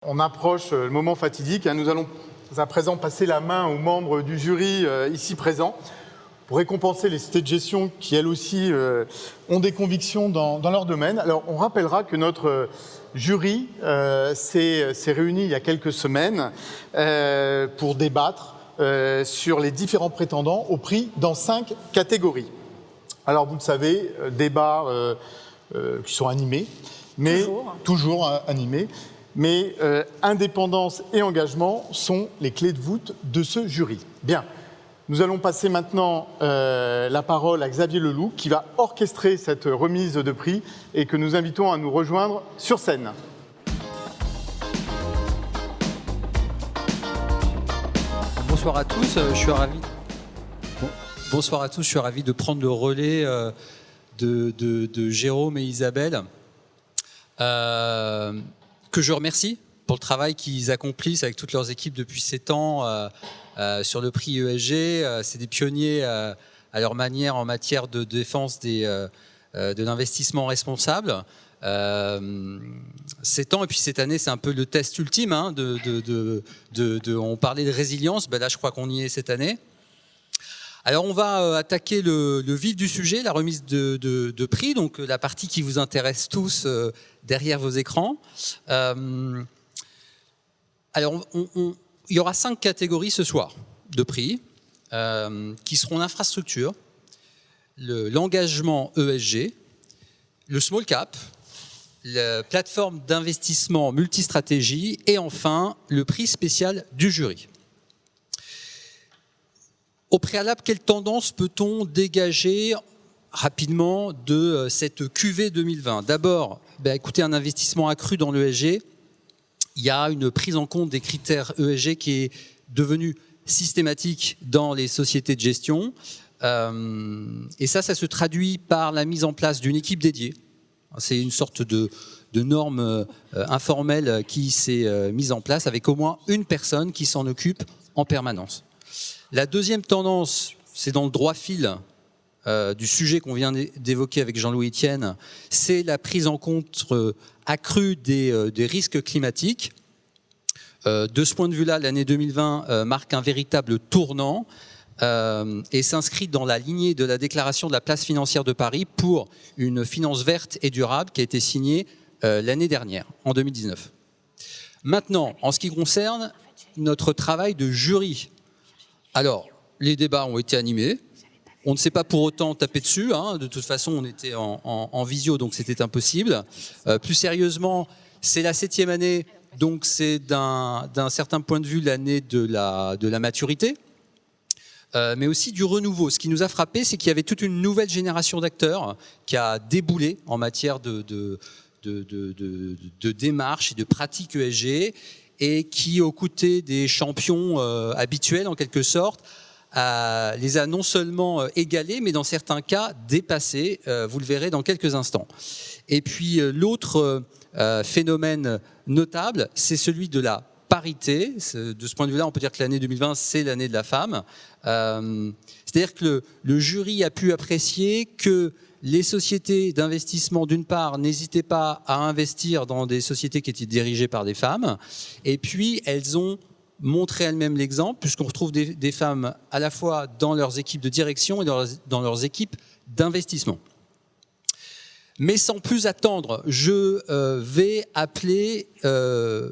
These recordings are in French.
On approche le moment fatidique. Nous allons à présent passer la main aux membres du jury ici présents pour récompenser les sociétés de gestion qui, elles aussi, ont des convictions dans leur domaine. Alors, on rappellera que notre jury s'est réuni il y a quelques semaines pour débattre sur les différents prétendants au prix dans 5 catégories. Alors, vous le savez, débats qui sont animés, mais toujours animés. Mais indépendance et engagement sont les clés de voûte de ce jury. Bien, nous allons passer maintenant la parole à Xavier Leloup qui va orchestrer cette remise de prix et que nous invitons à nous rejoindre sur scène. Bonsoir à tous, je suis ravi. Bonsoir à tous, je suis ravi de prendre le relais de Jérôme et Isabelle. Que je remercie pour le travail qu'ils accomplissent avec toutes leurs équipes depuis 7 ans sur le prix ESG. C'est des pionniers à leur manière en matière de défense de l'investissement responsable. 7 ans, et puis cette année, c'est un peu le test ultime. On parlait de résilience, là je crois qu'on y est cette année. Alors on va attaquer le vif du sujet, la remise de prix, donc la partie qui vous intéresse tous derrière vos écrans. Alors il y aura 5 catégories ce soir de prix qui seront l'infrastructure, l'engagement ESG, le small cap, la plateforme d'investissement multistratégie et enfin le prix spécial du jury. Au préalable, quelle tendance peut-on dégager rapidement de cette QV 2020 ? D'abord, écoutez, un investissement accru dans l'ESG. Il y a une prise en compte des critères ESG qui est devenue systématique dans les sociétés de gestion. Et ça se traduit par la mise en place d'une équipe dédiée. C'est une sorte de norme informelle qui s'est mise en place avec au moins une personne qui s'en occupe en permanence. La deuxième tendance, c'est dans le droit fil du sujet qu'on vient d'évoquer avec Jean-Louis Etienne, c'est la prise en compte accrue des risques climatiques. De ce point de vue-là, l'année 2020 marque un véritable tournant et s'inscrit dans la lignée de la déclaration de la place financière de Paris pour une finance verte et durable qui a été signée l'année dernière, en 2019. Maintenant, en ce qui concerne notre travail de jury, alors, les débats ont été animés. On ne s'est pas pour autant tapé dessus. De toute façon, on était en visio, donc c'était impossible. Plus sérieusement, c'est la 7e année, donc c'est d'un certain point de vue l'année de la maturité, mais aussi du renouveau. Ce qui nous a frappé, c'est qu'il y avait toute une nouvelle génération d'acteurs qui a déboulé en matière de démarches et de pratiques ESG, et qui, aux côtés des champions habituels, en quelque sorte, les a non seulement égalés, mais dans certains cas dépassés. Vous le verrez dans quelques instants. Et puis, l'autre phénomène notable, c'est celui de la parité. De ce point de vue-là, on peut dire que l'année 2020, c'est l'année de la femme. C'est-à-dire que le jury a pu apprécier que les sociétés d'investissement, d'une part, n'hésitaient pas à investir dans des sociétés qui étaient dirigées par des femmes. Et puis, elles ont montré elles-mêmes l'exemple, puisqu'on retrouve des femmes à la fois dans leurs équipes de direction et dans leurs équipes d'investissement. Mais sans plus attendre, je vais appeler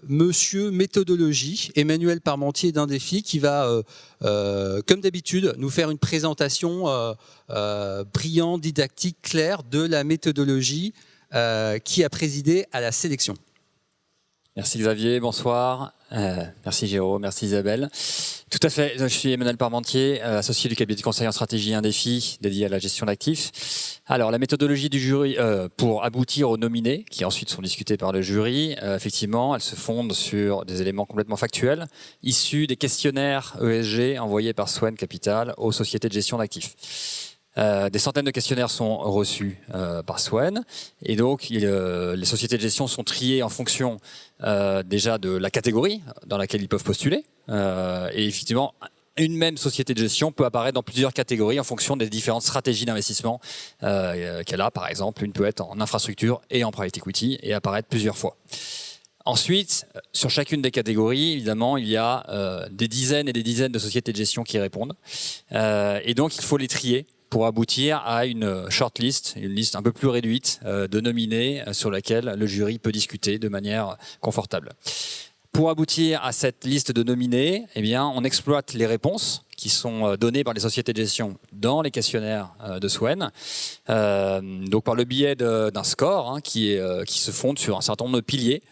Monsieur Méthodologie, Emmanuel Parmentier d'Indefi, qui va, comme d'habitude, nous faire une présentation brillante, didactique, claire de la méthodologie qui a présidé à la sélection. Merci Xavier, bonsoir. Merci Jérôme, merci Isabelle. Tout à fait, je suis Emmanuel Parmentier, associé du cabinet de conseil en stratégie Indefi, dédié à la gestion d'actifs. Alors, la méthodologie du jury pour aboutir aux nominés, qui ensuite sont discutés par le jury, effectivement, elle se fonde sur des éléments complètement factuels, issus des questionnaires ESG envoyés par Swen Capital aux sociétés de gestion d'actifs. Des centaines de questionnaires sont reçus par Swen et donc les sociétés de gestion sont triées en fonction déjà de la catégorie dans laquelle ils peuvent postuler et effectivement une même société de gestion peut apparaître dans plusieurs catégories en fonction des différentes stratégies d'investissement qu'elle a. Par exemple, une peut être en infrastructure et en private equity et apparaître plusieurs fois. Ensuite, sur chacune des catégories, évidemment, il y a des dizaines et des dizaines de sociétés de gestion qui répondent. Et donc, il faut les trier pour aboutir à une shortlist, une liste un peu plus réduite de nominés sur laquelle le jury peut discuter de manière confortable. Pour aboutir à cette liste de nominés, eh bien, on exploite les réponses qui sont données par les sociétés de gestion dans les questionnaires de Swen, donc par le biais d'un score qui se fonde sur un certain nombre de piliers.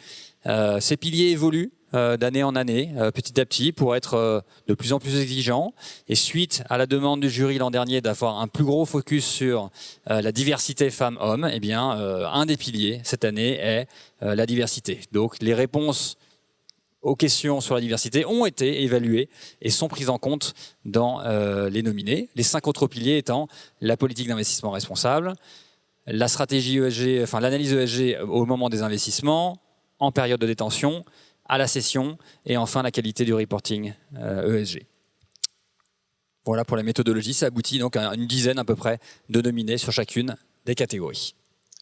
Ces piliers évoluent d'année en année, petit à petit, pour être de plus en plus exigeants. Et suite à la demande du jury l'an dernier d'avoir un plus gros focus sur la diversité femmes-hommes, eh bien, un des piliers cette année est la diversité. Donc les réponses aux questions sur la diversité ont été évaluées et sont prises en compte dans les nominés. Les 5 autres piliers étant la politique d'investissement responsable, la stratégie ESG, enfin l'analyse ESG au moment des investissements, en période de détention, à la cession et enfin la qualité du reporting ESG. Voilà pour la méthodologie, ça aboutit donc à une dizaine à peu près de nominés sur chacune des catégories.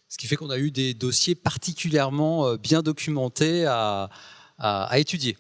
Ce qui fait qu'on a eu des dossiers particulièrement bien documentés à étudier.